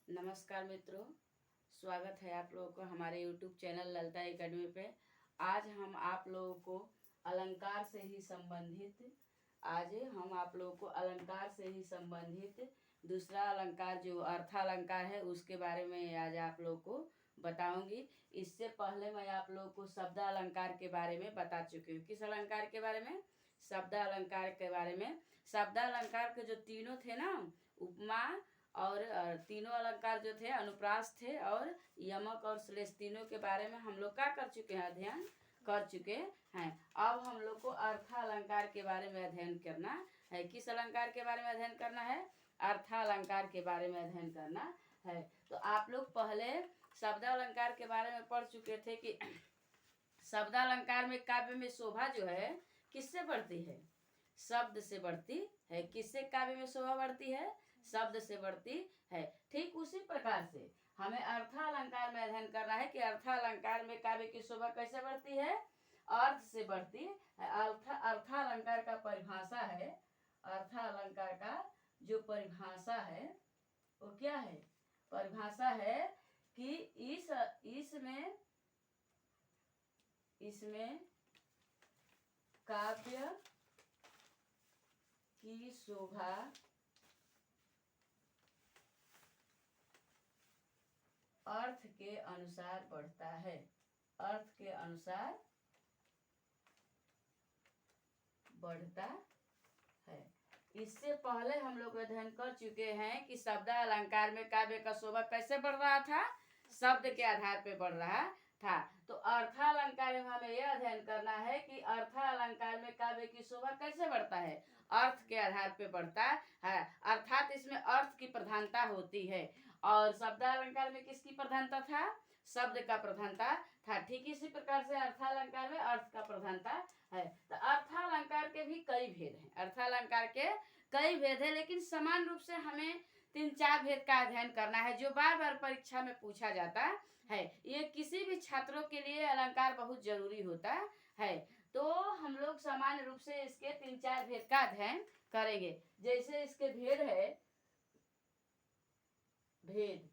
नमस्कार मित्रों, स्वागत है आप लोगों को हमारे YouTube चैनल ललिता एकेडमी पे। आज हम आप लोगों को अलंकार से ही संबंधित दूसरा अलंकार जो अर्थालंकार है उसके बारे में आज आप लोगों को बताऊंगी। इससे पहले मैं आप लोगों को शब्द अलंकार के बारे में बता चुकी हूँ। किस अलंकार के बारे में? शब्द अलंकार के बारे में। शब्द अलंकार के जो तीनों थे ना, उपमा और तीनों अलंकार जो थे अनुप्रास थे और यमक और श्लेष, तीनों के बारे में हम लोग क्या कर चुके हैं, अध्ययन कर चुके हैं। अब हम लोग को अर्थालंकार के बारे में अध्ययन करना है। किस अलंकार के बारे में अध्ययन करना है? अर्थालंकार के बारे में अध्ययन करना है। तो आप लोग पहले शब्द अलंकार के बारे में पढ़ चुके थे कि शब्द अलंकार में काव्य में शोभा जो है किससे बढ़ती है? शब्द से बढ़ती है। किससे काव्य में शोभा बढ़ती है? शब्द से बढ़ती है। ठीक उसी प्रकार से हमें अर्थालंकार में अध्ययन करना है कि अर्थालंकार में काव्य की शोभा कैसे बढ़ती है? अर्थ से बढ़ती है। अर्थालंकार का परिभाषा है, अर्थालंकार का जो परिभाषा है वो क्या है? परिभाषा है कि इसमें काव्य की शोभा अर्थ के अनुसार बढ़ता है। अर्थ के अनुसार बढ़ता है। इससे पहले हम लोग अध्ययन कर चुके हैं कि शब्द अलंकार में काव्य का शोभा कैसे बढ़ रहा था? शब्द के आधार पे बढ़ रहा था। तो अर्थालंकार में हमें यह अध्ययन करना है कि अर्थालंकार में काव्य की शोभा कैसे बढ़ता है? अर्थ के आधार पे बढ़ता है, अर्थात इसमें अर्थ की प्रधानता होती है। और शब्द अलंकार में किसकी प्रधानता था? शब्द का प्रधानता था। ठीक इसी प्रकार से अर्थालंकार में अर्थ का प्रधानता है। तो अर्थालंकार के भी कई भेद हैं। अर्थालंकार के कई भेद है, लेकिन समान रूप से हमें 3-4 भेद का अध्ययन करना है जो बार बार परीक्षा में पूछा जाता है। ये किसी भी छात्रों के लिए अलंकार बहुत जरूरी होता है। तो हम लोग सामान्य रूप से इसके 3-4 भेद का अध्ययन करेंगे। जैसे इसके भेद है, भेद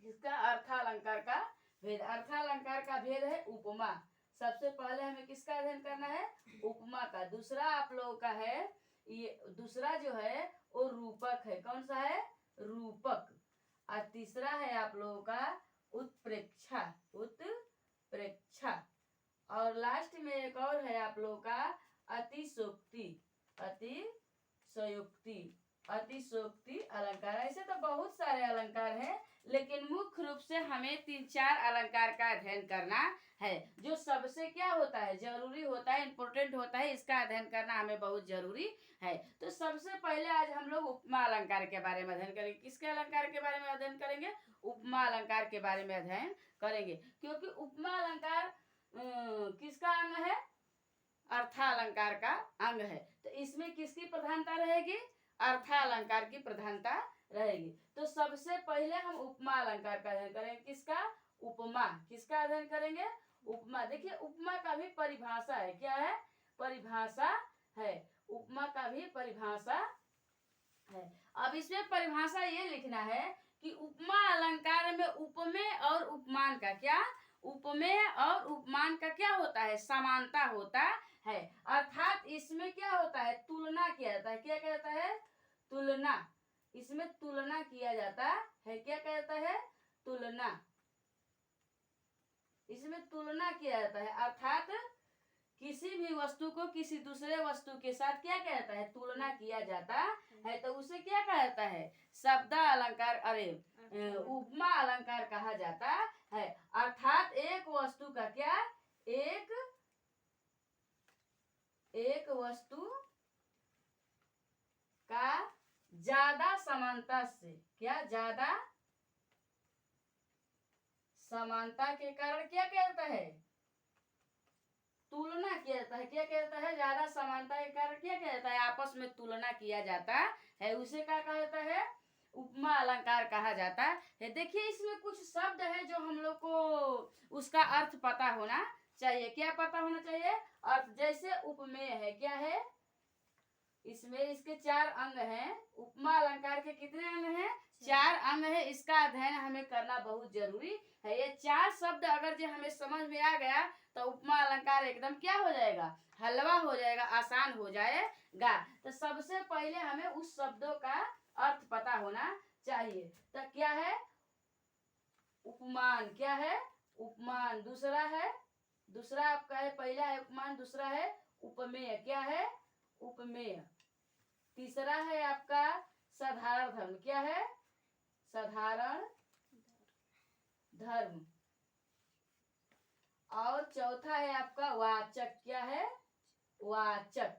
किसका? अर्थालंकार का भेद। अर्थालंकार का भेद है उपमा। सबसे पहले हमें किसका अध्ययन करना है? उपमा का। दूसरा आप लोगों का है, ये दूसरा जो है वो रूपक है। कौन सा है? रूपक। और तीसरा है आप लोगों का उत्प्रेक्षा। उत्प्रेक्षा। और लास्ट में एक और है आप लोगों का अतिशयोक्ति। अतिशयोक्ति अलंकार। ऐसे तो बहुत सारे अलंकार हैं, लेकिन मुख्य रूप से हमें 3-4 अलंकार का अध्ययन करना है जो सबसे क्या होता है? जरूरी होता है, इंपोर्टेंट होता है। इसका अध्ययन करना हमें बहुत जरूरी है। तो सबसे पहले आज हम लोग उपमा अलंकार के बारे में अध्ययन करेंगे। किसके अलंकार के बारे में अध्ययन करेंगे? उपमा अलंकार के बारे में अध्ययन करेंगे, क्योंकि उपमा अलंकार किसका अंग है? अर्थालंकार का अंग है। तो इसमें किसकी प्रधानता रहेगी? अर्थालंकार की प्रधानता रहेगी। तो सबसे पहले हम उपमा अलंकार का अध्ययन करेंगे। किसका? उपमा। किसका अध्ययन करेंगे? उपमा। देखिए, उपमा का भी परिभाषा है। क्या है? परिभाषा है। उपमा का भी परिभाषा है। अब इसमें परिभाषा ये लिखना है कि उपमा अलंकार में उपमेय और उपमान का क्या? उपमेय और उपमान का क्या होता है? समानता होता है। अर्थात इसमें क्या होता है? तुलना किया जाता है। क्या कहता है? तुलना। इसमें तुलना किया जाता है। क्या कहता है? तुलना। इसमें तुलना किया जाता है। अर्थात किसी भी वस्तु को किसी दूसरे वस्तु के साथ क्या कहता है? तुलना किया जाता है। तो उसे क्या कहता है? शब्द अलंकार, उपमा अलंकार कहा जाता है। अर्थात एक वस्तु का क्या? एक वस्तु का ज्यादा समानता से, क्या? ज्यादा समानता के कारण क्या कहता है? तुलना किया जाता है। क्या कहता है? ज्यादा समानता के कारण क्या कहता है? आपस में तुलना किया जाता है। उसे क्या कहता है? उपमा अलंकार कहा जाता है। देखिए, इसमें कुछ शब्द है जो हम लोग को उसका अर्थ पता होना चाहिए। क्या पता होना चाहिए? अर्थ। जैसे उपमेय है। क्या है? इसमें इसके 4 अंग हैं। उपमा अलंकार के कितने अंग हैं? 4 अंग है। इसका अध्ययन हमें करना बहुत जरूरी है। ये 4 शब्द अगर जो हमें समझ में आ गया तो उपमा अलंकार एकदम क्या हो जाएगा? हलवा हो जाएगा, आसान हो जाएगा। तो सबसे पहले हमें उस शब्दों का अर्थ पता होना चाहिए। तो क्या है? उपमान। क्या है? उपमान। दूसरा आपका है, पहला है उपमान, दूसरा है उपमेय। क्या है? उपमेय। तीसरा है आपका साधारण धर्म। क्या है? साधारण धर्म। और चौथा है आपका वाचक। क्या है? वाचक।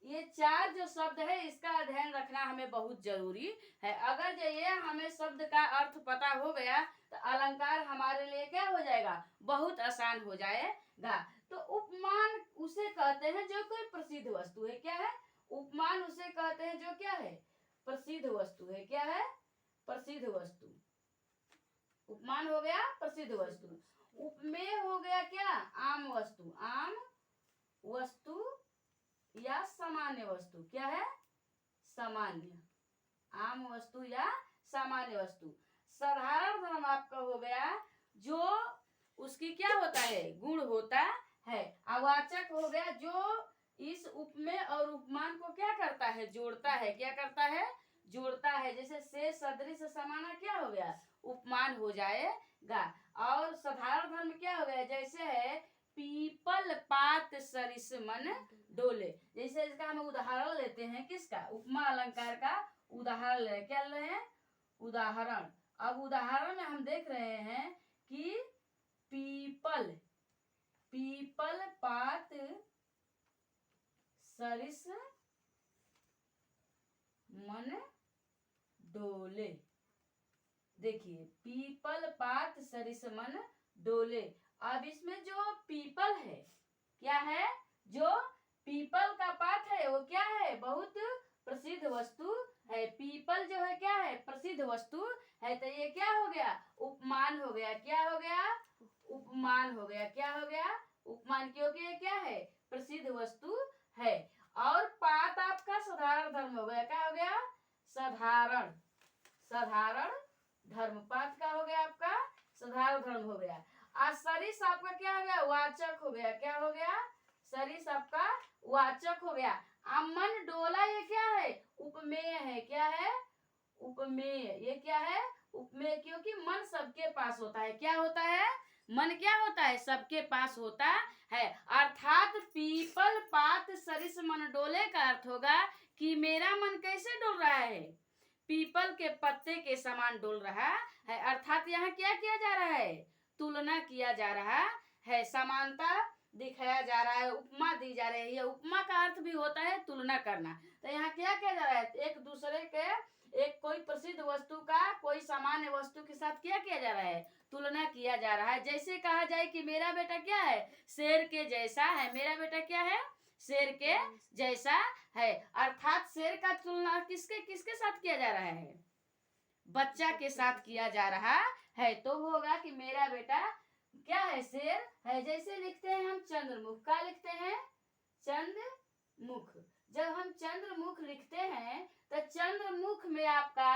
ये 4 जो शब्द है इसका अध्ययन रखना हमें बहुत जरूरी है। अगर जो ये हमें शब्द का अर्थ पता हो गया तो अलंकार हमारे लिए क्या हो जाएगा? बहुत आसान हो जाएगा। तो उपमान उसे कहते हैं जो कोई प्रसिद्ध वस्तु है। क्या है? उपमान उसे कहते हैं जो क्या है? प्रसिद्ध वस्तु है। क्या है? प्रसिद्ध वस्तु। उपमान हो गया प्रसिद्ध वस्तु। उपमेय हो गया क्या? आम वस्तु। आम वस्तु या सामान्य वस्तु। क्या है? सामान्य। आम वस्तु या सामान्य वस्तु। साधारण धर्म आपका हो गया जो उसकी क्या होता है? गुण होता है। अवाचक हो गया जो इस उपमेय और उपमान को क्या करता है? जोड़ता है। क्या करता है? जोड़ता है। जैसे से सदृश समाना क्या हो गया? उपमान हो जाएगा। और साधारण धर्म क्या हो गया? जैसे है पीपल पात सरिस मन डोले। जैसे इसका हम उदाहरण लेते हैं। किसका? उपमा अलंकार का उदाहरण ले। क्या ले रहे हैं? उदाहरण। अब उदाहरण में हम देख रहे हैं कि पीपल पात सरिस मन डोले। देखिए पीपल पात सरिस मन डोले। अब इसमें जो पीपल है क्या है? जो पीपल का पात है वो क्या है? बहुत प्रसिद्ध वस्तु है। पीपल जो है क्या है? प्रसिद्ध वस्तु है। तो ये क्या हो गया? उपमान हो गया। क्या हो गया? उपमान हो गया। क्या हो गया? उपमान। क्योंकि ये क्या है? प्रसिद्ध वस्तु है। और पात आपका साधारण धर्म हो गया। क्या हो गया? साधारण धर्म। पात का हो गया आपका साधारण धर्म हो गया। सरिस आपका क्या हो गया? वाचक हो गया। क्या हो गया? सरिस आपका वाचक हो गया। मन डोला ये क्या है? उपमेय है। क्या है? उपमेय। ये क्या है? उपमेय। क्योंकि मन सबके पास होता है। क्या होता है? मन क्या होता है? सबके पास होता है। अर्थात पीपल पात सरिस मन डोले का अर्थ होगा कि मेरा मन कैसे डोल रहा है? पीपल के पत्ते के समान डोल रहा है। अर्थात यहाँ क्या किया जा रहा है? तुलना किया जा रहा है, समानता दिखाया जा रहा है, उपमा दी जा रही है। उपमा का अर्थ भी होता है तुलना करना। तो यहाँ क्या किया जा रहा है? एक दूसरे के एक कोई प्रसिद्ध वस्तु का कोई सामान्य वस्तु के साथ क्या किया जा रहा है? तुलना किया जा रहा है। जैसे कहा जाए कि मेरा बेटा क्या है? शेर के जैसा है। मेरा बेटा क्या है? शेर के जैसा है। अर्थात शेर का तुलना किसके किसके साथ किया जा रहा है? बच्चा के साथ किया जा रहा है। तो होगा कि मेरा बेटा क्या है? शेर है। जैसे लिखते हैं हम चंद्रमुख। क्या लिखते हैं? चंद्रमुख। जब हम चंद्रमुख लिखते हैं तो चंद्रमुख में आपका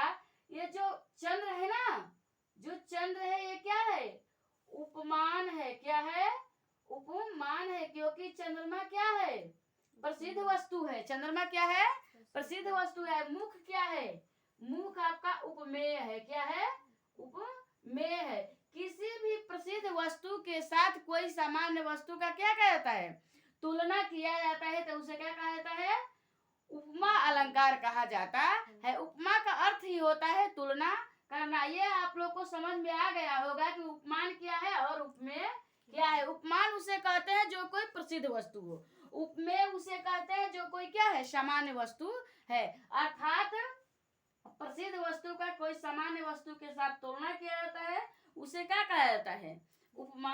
ये जो चंद्र है ना, जो चंद्र है ये क्या है? उपमान है। क्या है? उपमान है। क्योंकि चंद्रमा क्या है? प्रसिद्ध वस्तु है। चंद्रमा क्या है? प्रसिद्ध वस्तु है। मुख क्या है? मुख आपका उपमेय है। क्या है? उपमेय है। किसी भी प्रसिद्ध वस्तु के साथ कोई सामान्य वस्तु का क्या कहा जाता है? तुलना किया जाता है तो उसे क्या कहा जाता है? उपमा अलंकार कहा जाता है। उपमा का अर्थ ही होता है तुलना करना। ये आप लोग को समझ में आ गया होगा कि उपमान क्या है और उपमेय क्या है। उपमान उसे कहते हैं जो कोई प्रसिद्ध वस्तु हो। उपमेय उसे कहते हैं जो कोई क्या है? सामान्य वस्तु है। अर्थात प्रसिद्ध वस्तु का कोई सामान्य वस्तु के साथ तुलना किया जाता है, उसे क्या कहा जाता है? उपमा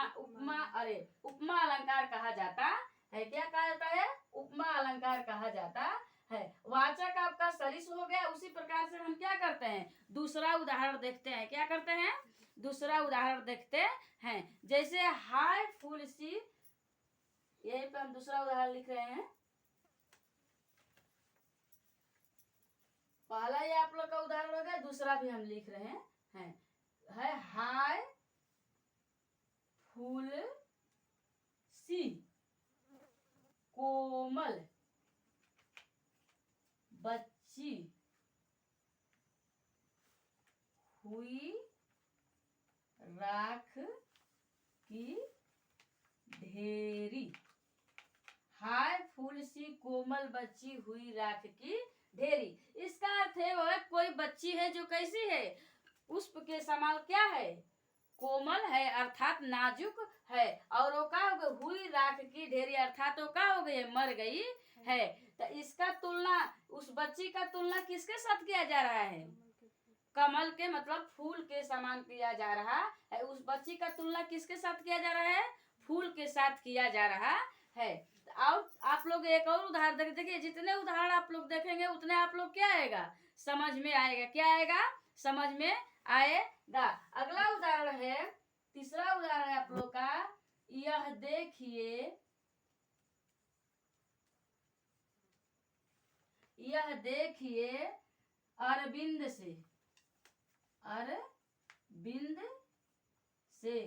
अलंकार कहा जाता है। क्या कहा जाता है? उपमा अलंकार कहा जाता है। वाचक आपका सरिस हो गया। उसी प्रकार से हम क्या करते हैं? दूसरा उदाहरण देखते हैं। क्या करते हैं? दूसरा उदाहरण देखते हैं। जैसे हाय फूल सी, यहीं पे हम दूसरा उदाहरण लिख रहे हैं। पहला ये आप लोग का उदाहरण हो गया, दूसरा भी हम लिख रहे हैं है हाय फूल सी कोमल बच्ची हुई राख की ढेरी। हाय फूल सी कोमल बच्ची हुई राख की ढेरी। इसका अर्थ है वह कोई बच्ची है जो कैसी है, पुष्प के समान क्या है, कोमल है अर्थात नाजुक है, और वो क्या हो गई, हुई राख की ढेरी अर्थात वो क्या हो गई, मर गई है। तो इसका तुलना, उस बच्ची का तुलना किसके साथ किया जा रहा है, कमल के मतलब फूल के समान किया जा रहा है। उस बच्ची का तुलना किसके साथ किया जा रहा है, फूल के साथ किया जा रहा है। और आप लोग एक और उदाहरण देखिए, जितने उदाहरण आप लोग देखेंगे उतने आप लोग क्या आएगा, समझ में आएगा। क्या आएगा, समझ में आएगा। अगला उदाहरण है, तीसरा उदाहरण है आप लोग का, यह देखिए, यह देखिए अरविंद से, अरविंद से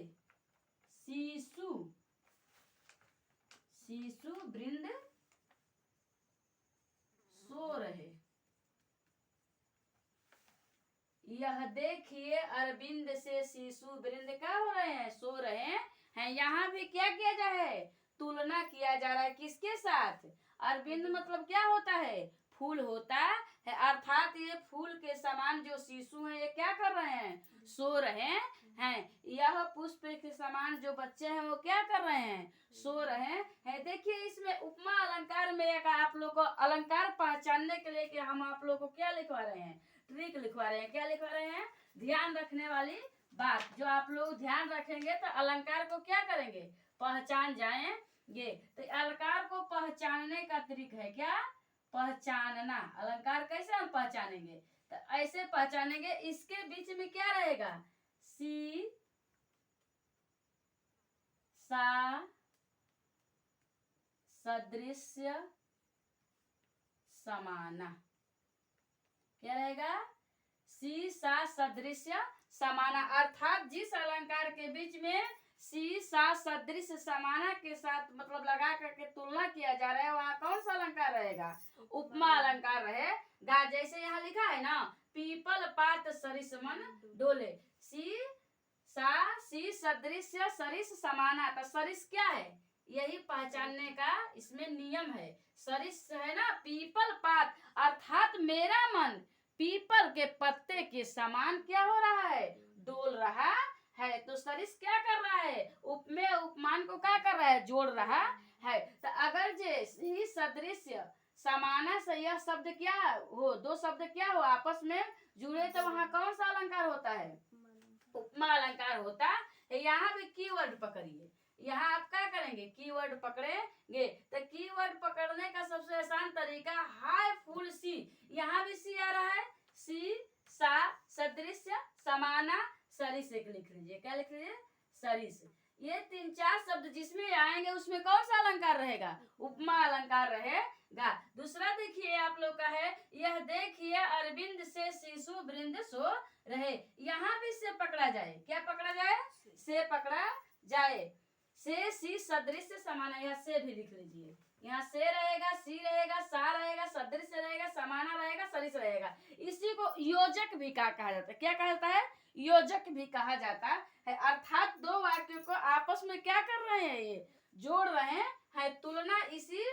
शिशु, शिशु वृंद सो रहे। यह देखिए अरविंद से शिशु वृंद क्या हो रहे हैं, सो रहे हैं। यहाँ भी क्या किया जा रहा है, तुलना किया जा रहा है किसके साथ, अरविंद मतलब क्या होता है, फूल होता है, अर्थात ये फूल के समान जो शिशु हैं ये क्या कर रहे हैं, सो रहे हैं। यह पुष्प के समान जो बच्चे हैं वो क्या कर रहे हैं, सो रहे हैं। देखिए इसमें उपमा अलंकार में एक आप लोग को अलंकार पहचानने के लिए कि हम आप लोग को क्या लिखवा रहे हैं, ट्रिक लिखवा रहे हैं। क्या लिखवा रहे हैं, ध्यान रखने वाली बात, जो आप लोग ध्यान रखेंगे तो अलंकार को क्या करेंगे, पहचान जाएंगे। तो अलंकार को पहचानने का ट्रिक है क्या, पहचानना। अलंकार कैसे हम पहचानेंगे, तो ऐसे पहचानेंगे, इसके बीच में क्या रहेगा, सी सा सदृश्य समाना। क्या रहेगा, सी सा सदृश्य समाना, अर्थात जिस अलंकार के बीच में सी सा सदृश समाना के साथ मतलब लगा करके तुलना किया जा रहा है वहां कौन सा अलंकार रहेगा, उपमा अलंकार रहेगा। जैसे यहाँ लिखा है ना, पीपल पात सरिस मन डोले, सी सदृश सरिस समाना। तो सरिस क्या है, यही पहचानने का इसमें नियम है। सरिस है ना पीपल पात, अर्थात मेरा मन पीपल के पत्ते के समान क्या हो रहा है, डोल रहा है। तो सरिस क्या कर रहा है, उपमेय उपमान को क्या कर रहा है, जोड़ रहा है। तो अगर जे सदृश्य समाना से यह शब्द क्या हो, दो शब्द क्या हो आपस में जुड़े, तो वहां कौन सा अलंकार होता है, उपमा अलंकार होता है। यहाँ भी कीवर्ड पकड़िए, यहाँ आप क्या करेंगे, कीवर्ड पकड़ेंगे। तो कीवर्ड पकड़ने का सबसे आसान तरीका, हाय फूल सी, यहाँ भी सी आ रहा है, सी सा सदृश्य समाना सरिस एक लिख लीजिए। क्या लिख लीजिए, सरिस। ये तीन चार शब्द जिसमें आएंगे उसमें कौन सा अलंकार रहेगा, उपमा अलंकार रहेगा। दूसरा देखिए आप लोग का है, यह देखिए अरविंद से शिशु वृंद सो रहे। यहाँ भी से पकड़ा जाए, क्या पकड़ा जाए, से पकड़ा जाए। से सी सदृश समाना, यहाँ से भी लिख लीजिए, यहाँ से रहेगा, सी रहेगा, सा रहेगा, सदृश रहेगा, समाना रहेगा, सरिस रहेगा। इसी को योजक भी कहा जाता है। क्या कहा जाता है, योजक भी कहा जाता है। अर्थात दो वाक्यों को आपस में क्या कर रहे हैं, ये जोड़ रहे हैं तुलना। इसी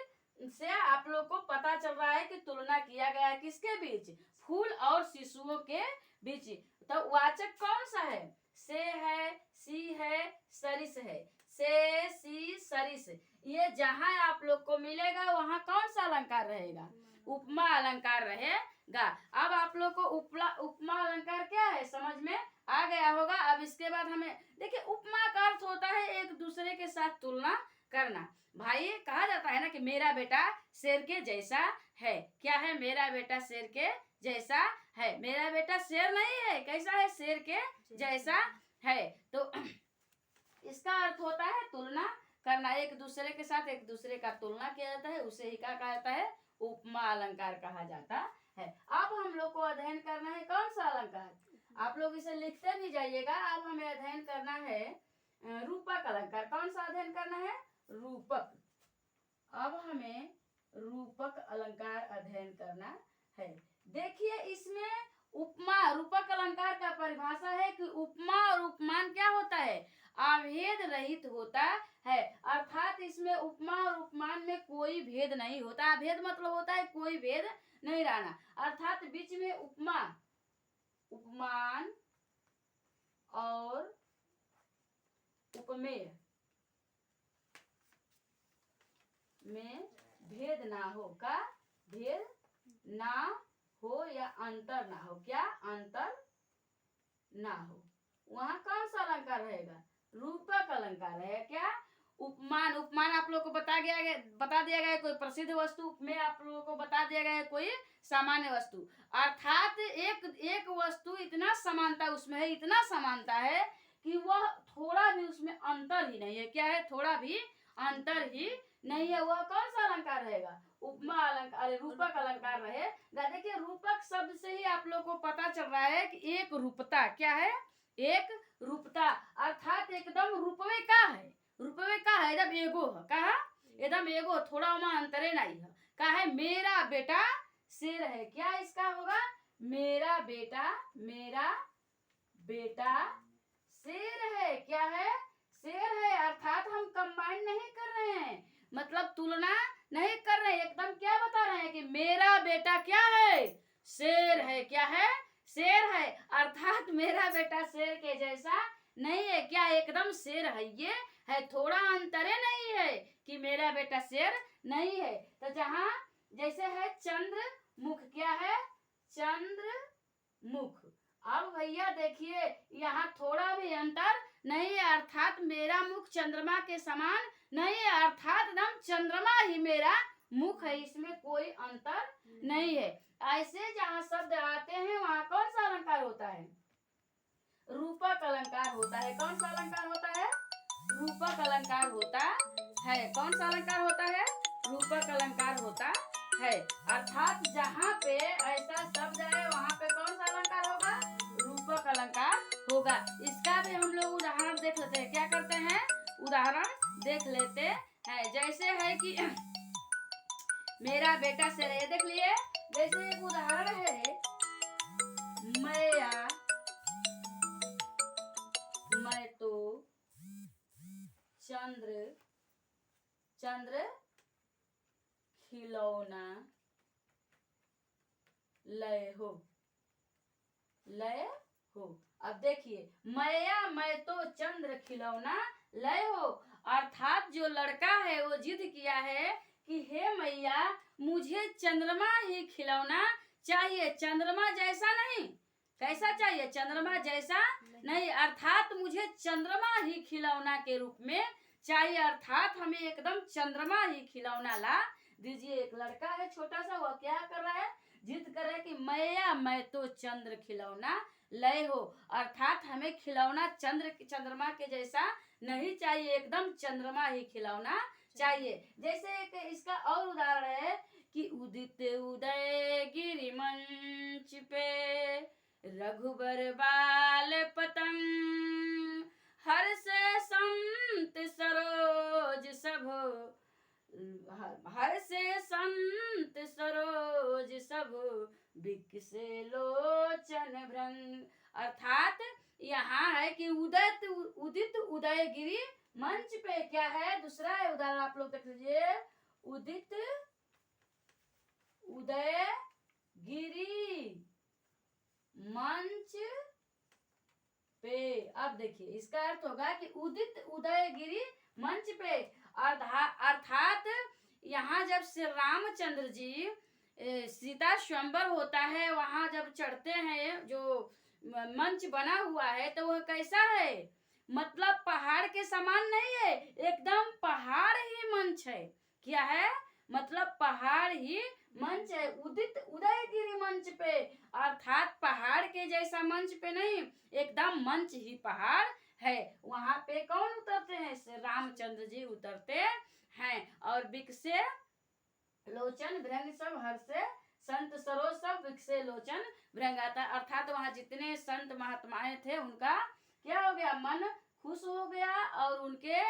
से आप लोग को पता चल रहा है कि तुलना किया गया है किसके बीच, फूल और शिशुओं के बीच। तो वाचक कौन सा है, से है, सी है, सरिस है। से सी सरिस, ये जहां आप लोग को मिलेगा वहां कौन सा अलंकार रहेगा, उपमा अलंकार रहेगा। अब आप लोग को उपमा अलंकार क्या है समझ में आ गया होगा। अब इसके बाद हमें देखिए, उपमा का अर्थ होता है एक दूसरे के साथ तुलना करना। भाई कहा जाता है ना कि मेरा बेटा शेर के जैसा है। क्या है, मेरा बेटा शेर के जैसा है। मेरा बेटा शेर नहीं है, कैसा है, शेर के जैसा है। तो इसका अर्थ होता है तुलना करना, एक दूसरे के साथ एक दूसरे का तुलना किया जाता है, उसे ही क्या कहा जाता है, उपमा अलंकार कहा जाता है। अब अब हम लोग को अध्ययन करना है कौन सा अलंकार, आप लोग इसे लिखते भी जाइएगा। अब हमें अध्ययन करना है रूपक अलंकार। कौन सा अध्ययन करना है, रूपक। अब हमें रूपक अलंकार अध्ययन करना है। देखिए इसमें उपमा, रूपक अलंकार का परिभाषा है कि उपमा और उपमान क्या होता है, अभेद रहित होता है। अर्थात इसमें उपमा और उपमान में कोई भेद नहीं होता। अभेद मतलब होता है कोई भेद नहीं रहना, अर्थात बीच में उपमा, उपमान और उपमेय में भेद ना हो, का भेद ना हो या अंतर ना हो, क्या अंतर ना हो, वहां कौन सा अलंकार रहेगा, रूपक अलंकार है। क्या, उपमान, उपमान आप लोग को बता दिया गया कोई प्रसिद्ध वस्तु में, आप लोगों को बता दिया गया है कोई सामान्य वस्तु। अर्थात एक वस्तु इतना समानता उसमें है, इतना समानता है कि वह थोड़ा भी उसमें अंतर ही नहीं है। क्या है, थोड़ा भी अंतर ही नहीं है। वह कौन सा अलंकार रहेगा, उपमा अलंकार, रूपक अलंकार रहेगा। देखिए रूपक शब्द से ही आप लोग को पता चल रहा है कि एक रूपता, क्या है, एक रूपता, अर्थात एकदम रूपवे का है, रूपवे का है, एकदम एगो है, कहा एकदम एगो, थोड़ा वहां अंतरे नहीं है। कहा है मेरा बेटा शेर है, क्या इसका होगा, मेरा बेटा शेर है, क्या है, शेर है। अर्थात हम कंबाइन नहीं कर रहे हैं, मतलब तुलना नहीं कर रहे हैं, एकदम क्या बता रहे हैं कि मेरा बेटा क्या है, शेर है, क्या है, शेर है। अर्थात मेरा बेटा शेर के जैसा नहीं है, क्या एकदम शेर है, ये है, थोड़ा अंतरे नहीं है कि मेरा बेटा शेर नहीं है। तो जहां जैसे है चंद्र मुख, क्या है, चंद्र मुख। अब भैया देखिए यहाँ थोड़ा भी अंतर नहीं है, अर्थात मेरा मुख चंद्रमा के समान नहीं है, अर्थात एकदम चंद्रमा ही मेरा मुख है, इसमें कोई अंतर नहीं है। ऐसे जहाँ शब्द आते हैं वहाँ कौन सा अलंकार होता है, रूपक अलंकार होता है। कौन सा अलंकार होता है, रूपक अलंकार होता है। कौन सा अलंकार होता है, रूपक अलंकार होता है। अर्थात जहाँ पे ऐसा शब्द है वहाँ पे कौन सा अलंकार होगा, रूपक अलंकार होगा। इसका भी हम लोग उदाहरण देख लेते हैं, क्या करते हैं, उदाहरण देख लेते हैं। जैसे है कि मेरा बेटा शेर है, देख लिए, जैसे एक उदाहरण है, मैं तो चंद्र खिलौना लय हो। अब देखिए मैं तो चंद्र खिलौना लय हो, अर्थात जो लड़का है वो जिद किया है कि हे मैया मुझे चंद्रमा ही खिलौना चाहिए, चंद्रमा जैसा नहीं, कैसा चाहिए, चंद्रमा जैसा नहीं, अर्थात मुझे चंद्रमा ही खिलौना के रूप में चाहिए, अर्थात हमें एकदम चंद्रमा ही खिलौना ला दीजिए। एक लड़का है छोटा सा, वह क्या कर रहा है, जिद कर रहा है कि मैं तो चंद्र खिलौना लय हो, अर्थात हमें खिलौना चंद्रमा के जैसा नहीं चाहिए, एकदम चंद्रमा ही खिलौना चाहिए। जैसे एक इसका और उदाहरण है कि उदित उदय गिरि मंच पे रघुबर बाल पतंग, हर्ष संत सरोज सब, हर्ष संत सरोज सब, बिकसे लोचन भ्रंग। अर्थात यहाँ है कि उदित उदयगिरी मंच पे, क्या है, दूसरा है उदाहरण आप लोग देख लीजिए, उदित उदयगिरी मंच पे। अब देखिए इसका अर्थ होगा कि उदित उदयगिरी मंच पे, अर्थात यहाँ जब श्री रामचंद्र जी सीता स्वयंवर होता है, वहां जब चढ़ते हैं, जो मंच बना हुआ है तो वह कैसा है, मतलब पहाड़ के समान नहीं है, एकदम पहाड़ ही मंच है, क्या है, मतलब पहाड़ ही मंच है, उदित उदयगिरी मंच पे, अर्थात पहाड़ के जैसा मंच पे नहीं, एकदम मंच ही पहाड़ है। वहां पे कौन उतरते हैं, रामचंद्र जी उतरते हैं, और बिकसे लोचन भ्रंग सब, हर्ष संत सरोज सब कनक से लोचन भृंगाता, अर्थात वहां जितने संत महात्माएं थे उनका क्या हो गया, मन खुश हो गया और उनके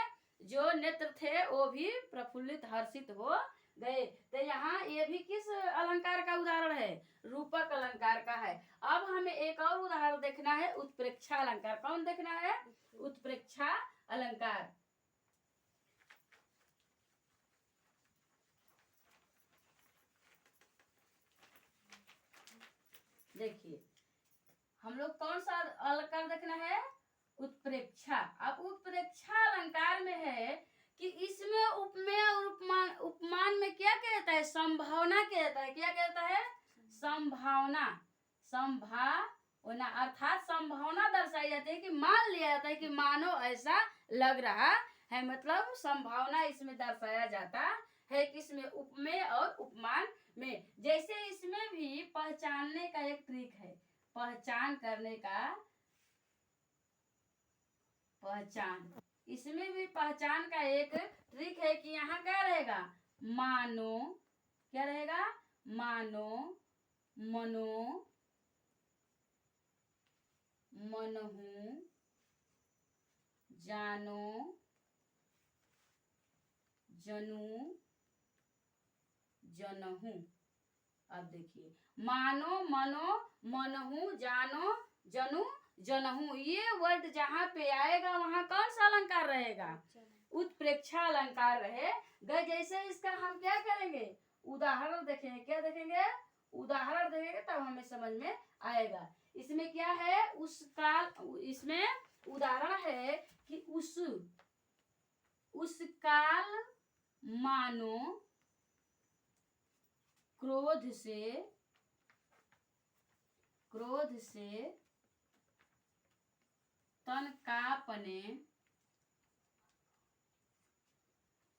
जो नेत्र थे वो भी प्रफुल्लित हर्षित हो गए। तो यहाँ ये भी किस अलंकार का उदाहरण है, रूपक अलंकार का है। अब हमें एक और उदाहरण देखना है, उत्प्रेक्षा अलंकार। कौन देखना है, उत्प्रेक्षा अलंकार। देखिए हम लोग कौन सा अलंकार देखना है, उत्प्रेक्षा। अब उत्प्रेक्षा अलंकार में है कि इसमें उपमेय और उपमान, उपमान में क्या कहता है, संभावना कहता है। क्या कहता है, संभावना, संभावना, अर्थात संभावना दर्शाई जाती है कि मान लिया जाता है कि मानो ऐसा लग रहा है, मतलब संभावना इसमें दर्शाया जाता है कि इसमें उपमेय और उपमान में। जैसे इसमें भी पहचानने का एक ट्रिक है, पहचान करने का, पहचान, इसमें भी पहचान का एक ट्रिक है कि यहाँ क्या रहेगा, मानो, क्या रहेगा, मानो, मनो, मनहु, जानो, जनू, जनहु। अब देखिए मानो, मनो, मनहु, जानो, जनू, जनहु, ये वर्ड जहाँ पे आएगा वहां कौन सा अलंकार रहेगा, उत्प्रेक्षा अलंकार रहेगा। जैसे इसका हम क्या करेंगे, उदाहरण देखेंगे। क्या देखेंगे, उदाहरण देखेंगे तब हमें समझ में आएगा। इसमें क्या है, उस काल, इसमें उदाहरण है कि उस काल मानो क्रोध से तन कांपने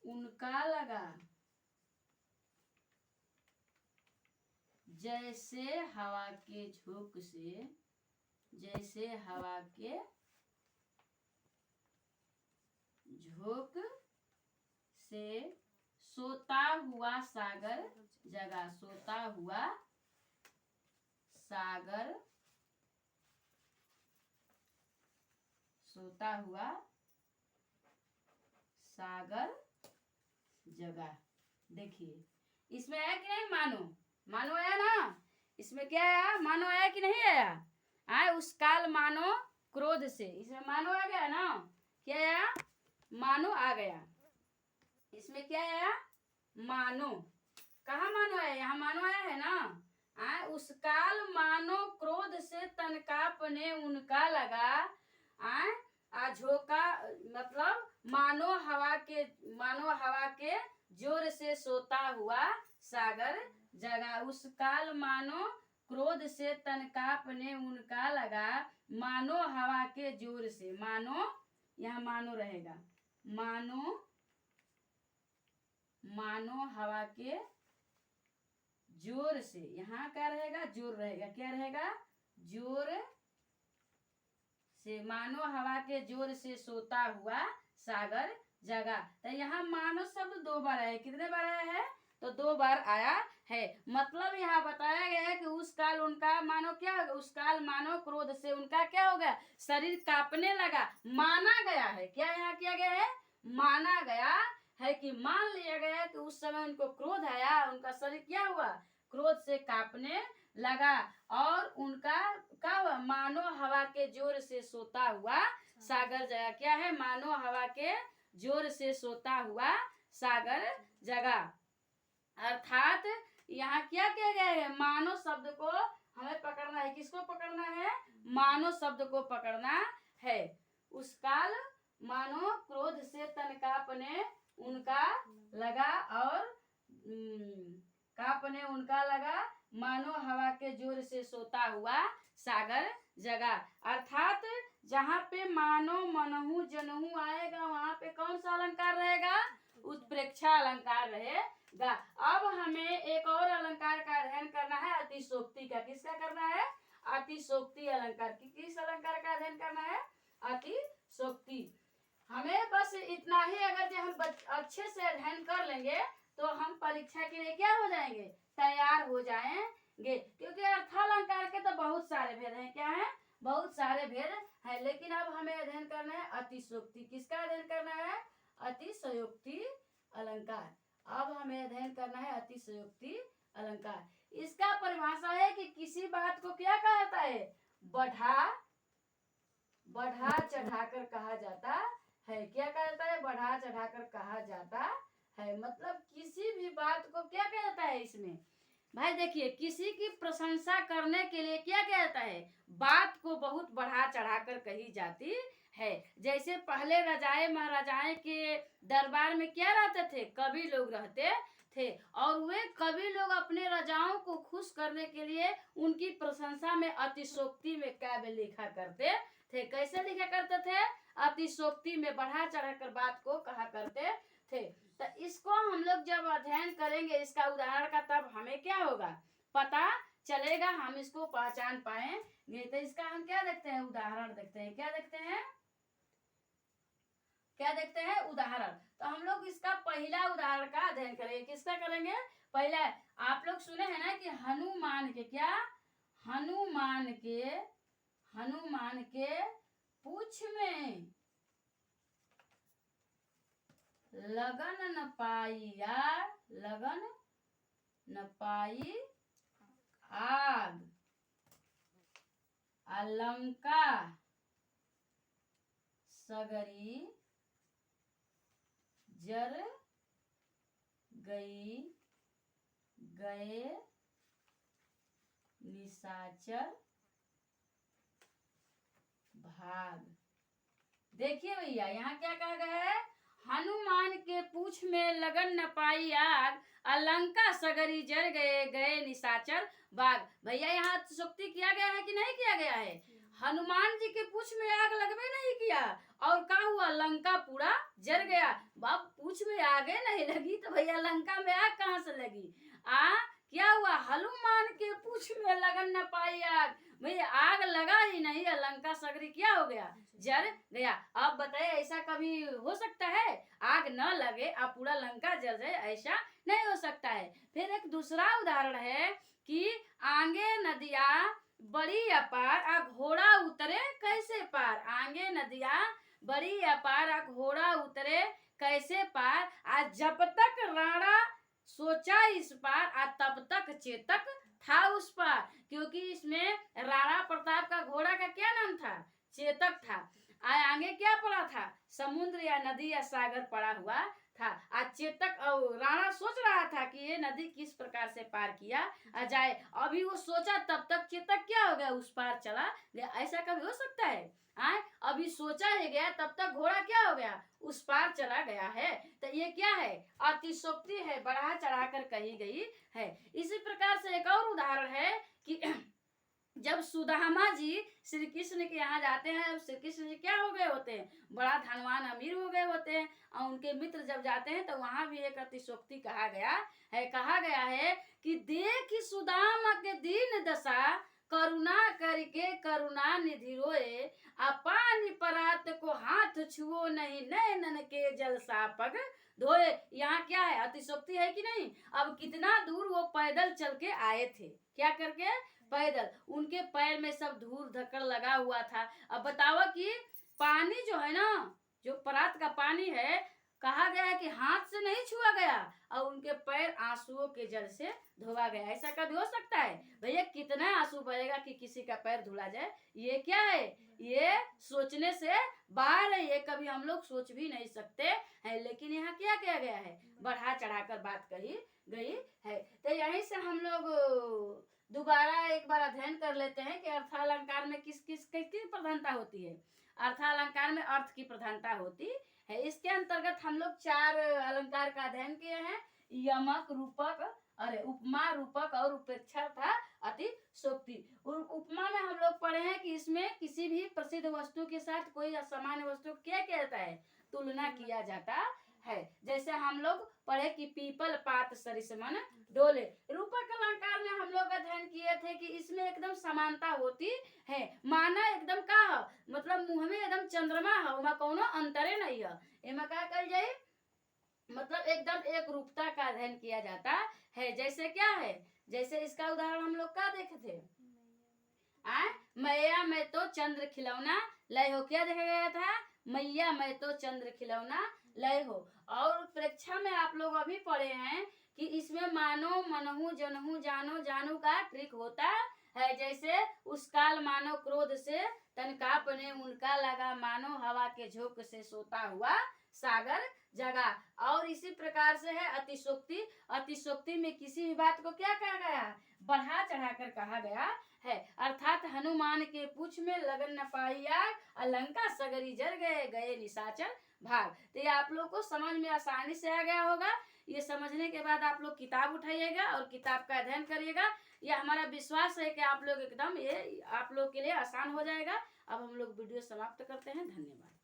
उनका लगा, जैसे हवा के झोंक से, जैसे हवा के झोंक से सोता हुआ सागर जगा, सोता हुआ सागर, सोता हुआ सागर जगा। देखिए इसमें आया कि नहीं, मानो, मानो आया ना, इसमें क्या आया, मानो आया कि नहीं आया, आए उस काल मानो क्रोध से, इसमें मानो आ गया ना, क्या आया, मानो आ गया। इसमें क्या आया, मानो, कहा मानो आया, यहाँ मानो आया है ना, आए उस काल मानो क्रोध से तन कांपने उनका लगा, आए झोंका, मतलब मानो हवा के जोर से सोता हुआ सागर जगा, उस काल मानो क्रोध से तन कांपने उनका लगा, मानो हवा के जोर से, मानो, यहाँ मानो रहेगा, मानो, मानो हवा के जोर से, यहाँ क्या रहेगा, जोर रहेगा, क्या रहेगा, जोर से, मानो हवा के जोर से सोता हुआ सागर जगा। तो यहाँ मानो शब्द 2 बार आया, कितने बार आया है, तो 2 बार आया है। मतलब यहाँ बताया गया है कि उस काल उनका मानो क्या होगा, उस काल मानो क्रोध से उनका क्या हो गया, शरीर कांपने लगा, माना गया है, क्या यहाँ किया गया है, माना गया है कि मान लिया गया कि उस समय उनको क्रोध आया, उनका शरीर क्या हुआ, क्रोध से कांपने लगा, और उनका क्या हुआ, मानो हवा के जोर से सोता हुआ सागर जगा। क्या है, मानो हवा के जोर से सोता हुआ सागर जगा। अर्थात यहाँ क्या किया गया है, मानो शब्द को हमें पकड़ना है, किसको पकड़ना है, मानो शब्द को पकड़ना है। उस काल मानो क्रोध से तन कांपने उनका लगा, और कांपने उनका लगा, मानो हवा के जोर से सोता हुआ सागर जगा। अर्थात जहाँ पे मानो, मनहु, जनहु आएगा वहां पे कौन सा अलंकार रहेगा, उत्प्रेक्षा अलंकार रहेगा। अब हमें एक और अलंकार का अध्ययन करना है, अतिशोक्ति का। किसका करना है, अतिशोक्ति अलंकार की। किस अलंकार का अध्ययन करना है, अतिशोक्ति। हमें बस इतना ही अगर जो हम अच्छे से अध्ययन कर लेंगे तो हम परीक्षा के लिए क्या हो जाएंगे, तैयार हो जाएंगे। गे, क्योंकि अर्थालंकार के तो बहुत सारे भेद हैं। क्या है? बहुत सारे भेद है। लेकिन अब हमें अध्ययन करना है अतिशयोक्ति। किसका अध्ययन करना है? अतिशयोक्ति अलंकार। अब हमें अध्ययन करना है अतिशयोक्ति अलंकार। इसका परिभाषा है कि किसी बात को क्या कहता है? बढ़ा चढ़ाकर कहा जाता है। क्या कहता है? बढ़ा चढ़ाकर कहा जाता है। मतलब किसी भी बात को क्या कहता है इसमें भाई? देखिए, किसी की प्रशंसा करने के लिए क्या कहता है? बात को बहुत बढ़ा चढ़ाकर कही जाती है। जैसे पहले राजाए महाराजाए के दरबार में क्या रहते थे? कवि लोग रहते थे, और वे कवि लोग अपने राजाओं को खुश करने के लिए उनकी प्रशंसा में अतिशयोक्ति में काव्य लिखा करते थे। कैसे लिखा करते थे? अतिशयोक्ति में बढ़ा चढ़ाकर बात को कहा करते थे। तो इसको हम लोग जब अध्ययन करेंगे इसका उदाहरण का, तब हमें क्या होगा? पता चलेगा, हम इसको पहचान पाएंगे। तो इसका हम क्या देखते हैं? उदाहरण देखते हैं। क्या देखते हैं? क्या देखते हैं? उदाहरण। तो हम लोग इसका पहला उदाहरण का अध्ययन करेंगे। किसका करेंगे? पहला। आप लोग सुने हैं ना कि हनुमान के क्या? हनुमान के पूछ में लगन न पाई यार, लगन न पाई आग, अलंका सगरी जर गई, गए निशाचर भाग। देखिए भैया, यहाँ क्या कहा गया है? हनुमान के पूछ में लगन न पाई आग, अलंका सगरी जर गए, गए निशाचर भाग। भैया यहाँ अतिशयोक्ति किया गया है कि नहीं किया गया है? हनुमान जी के पूछ में आग लगवे नहीं किया, और क्या हुआ? लंका पूरा जर गया। बाप, पूछ में आगे नहीं लगी तो भैया लंका में आग कहाँ से लगी? क्या हुआ? हनुमान के पूछ में लगन न पाई आग, भैया आग लगा ही नहीं, लंका सगरी क्या हो गया? जल गया। अब बताइए, ऐसा कभी हो सकता है? आग न लगे अब पूरा लंका जल जाए, ऐसा नहीं हो सकता है। फिर एक दूसरा उदाहरण है कि आगे नदिया बड़ी अपार, आ घोड़ा उतरे कैसे पार। आगे नदिया बड़ी अपार, आ घोड़ा उतरे कैसे पार। आज जब तक राणा सोचा इस पार, आ तब तक चेतक था उस पार। क्योंकि इसमें राणा प्रताप का घोड़ा का क्या नाम था? चेतक था। आगे क्या पड़ा था? समुद्र या नदी या सागर पड़ा हुआ था। आज चेतक और राणा सोच रहा था कि ये नदी किस प्रकार से पार किया जाए। अभी वो सोचा, तब तक चेतक क्या हो गया? उस पार चला गया। ऐसा कभी हो सकता है? अभी सोचा ही गया, तब तक घोड़ा क्या हो गया? उस पार चला गया है। तो ये क्या है? अतिशयोक्ति है, बढ़ा चढ़ाकर कही गई है। इसी प्रकार से एक और उदाहरण है कि जब सुदामा जी श्री कृष्ण के यहाँ जाते हैं, श्री कृष्ण जी क्या हो गए होते हैं? बड़ा धनवान अमीर हो गए होते हैं, और उनके मित्र जब जाते हैं तो वहां भी एक अतिशयोक्ति कहा गया है कि देख सुदामा के दीन दशा, करुणा करके करुणा निधि रोए, अपानी परात को हाथ छुओ नहीं, नैनन के जल सापग धोए। यहाँ क्या है? अतिशयोक्ति है कि नहीं? अब कितना दूर वो पैदल चल के आए थे, क्या करके? पैदल। उनके पैर में सब धूल धक्कड़ लगा हुआ था। अब बताओ कि पानी जो है ना, जो परात का पानी है, कहा गया है कि हाथ से नहीं छुआ गया, और उनके पैर आंसुओं के जल से धोआ गया। ऐसा कभी हो सकता है? भैया कितना आंसू बहेगा कि किसी का पैर धुला जाए? ये क्या है? ये सोचने से बाहर है। ये कभी हम लोग सोच भी नहीं सकते हैं। लेकिन यहाँ क्या किया गया है? बढ़ा चढ़ाकर बात कही गई है। तो यहीं से हम लोग दोबारा एक बार अध्ययन कर लेते हैं कि अर्थालंकार में किस किसकी प्रधानता होती है। अर्थालंकार में अर्थ की प्रधानता होती है। इसके अंतर्गत हम लोग 4 अलंकार का अध्ययन किए हैं। यमक, रूपक, अरे उपमा, रूपक और उपेक्षा था अतिशयोक्ति। उपमा में हम लोग पढ़े हैं कि इसमें किसी भी प्रसिद्ध वस्तु के साथ कोई असामान्य वस्तु क्या कहता है? तुलना किया जाता है। जैसे हम लोग पढ़े कि पीपल पात सरिसमन डोले। रूपक अलंकार में हम लोग अध्ययन किए थे कि इसमें एकदम समानता होती है। माना एकदम का है, मतलब मुंह में एकदम चंद्रमा है, वहाँ कोनो अंतरे नहीं है। एमा का कल जाए, मतलब एकदम एक रूपता का अध्ययन किया जाता है। जैसे क्या है? जैसे इसका उदाहरण हम लोग क्या देखे थे, मैया मैं तो चंद्र खिलौना लय हो, क्या देखा गया था, मैया मैं तो चंद्र खिलौना लय हो। और परीक्षा में आप लोग अभी पढ़े हैं कि इसमें मानो मनहु जनहु जानो जानू का ट्रिक होता है। जैसे उस काल मानो क्रोध से तन कांपने उनका लगा, मानो हवा के झोंक से सोता हुआ सागर जगा। और इसी प्रकार से है अतिशोक्ति। अतिशोक्ति में किसी भी बात को क्या कहा गया, बढ़ा चढ़ाकर कहा गया है। अर्थात हनुमान के पूछ में लगन न पाई आग, अलंका सगरी जल गए, गए निशाचर भाग। तो ये आप लोग को समझ में आसानी से आ गया होगा। ये समझने के बाद आप लोग किताब उठाइएगा और किताब का अध्ययन करिएगा। ये हमारा विश्वास है कि आप लोग एकदम ये आप लोग के लिए आसान हो जाएगा। अब हम लोग वीडियो समाप्त करते हैं। धन्यवाद।